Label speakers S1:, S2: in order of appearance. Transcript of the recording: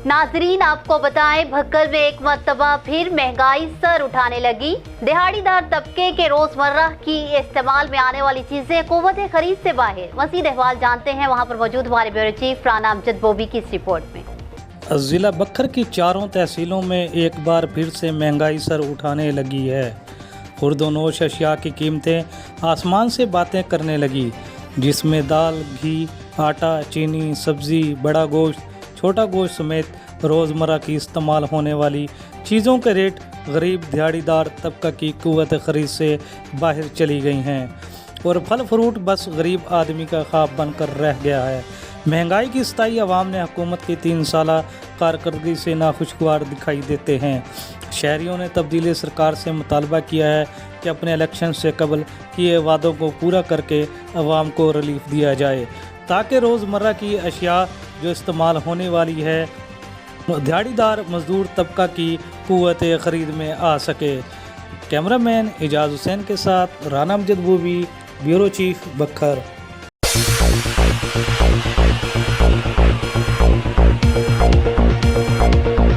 S1: नाज़रीन, आपको बताएं, भक्कल में एक मरतबा फिर महंगाई सर उठाने लगी। दिहाड़ीदार तबके के रोजमर्रा की इस्तेमाल में आने वाली चीजें क़ुव्वत खरीद से बाहर। मज़ीद अहवाल जानते हैं वहाँ पर मौजूद हमारे ब्यूरो चीफ राना अमजद बोबी की इस रिपोर्ट में।
S2: ज़िला बक्खर की चारों तहसीलों में एक बार फिर से महंगाई सर उठाने लगी है। खुर्दोनोश अशिया की कीमतें आसमान से बातें करने लगी, जिसमें दाल, घी, आटा, चीनी, सब्ज़ी, बड़ा गोश्त, छोटा गोश्त समेत रोज़मर्रा की इस्तेमाल होने वाली चीज़ों के रेट गरीब दिहाड़ीदार तबका की क़ुव्वत ख़रीद से बाहर चली गई हैं और फल फ्रूट बस गरीब आदमी का ख्वाब बनकर रह गया है। महंगाई की सताई अवाम ने हुकूमत की 3 साला कारकर्दगी से नाखुशगवार दिखाई देते हैं। शहरियों ने तब्दीली सरकार से मुतालबा किया है कि अपने इलेक्शन से कबल किए वादों को पूरा करके अवाम को रिलीफ दिया जाए, ताकि रोज़मर्रा की अशिया जो इस्तेमाल होने वाली है दिहाड़ीदार मजदूर तबका की क़ुव्वत ख़रीद में आ सके। कैमरामैन एजाज हुसैन के साथ राना अमजद बोबी, ब्यूरो चीफ बक्खर।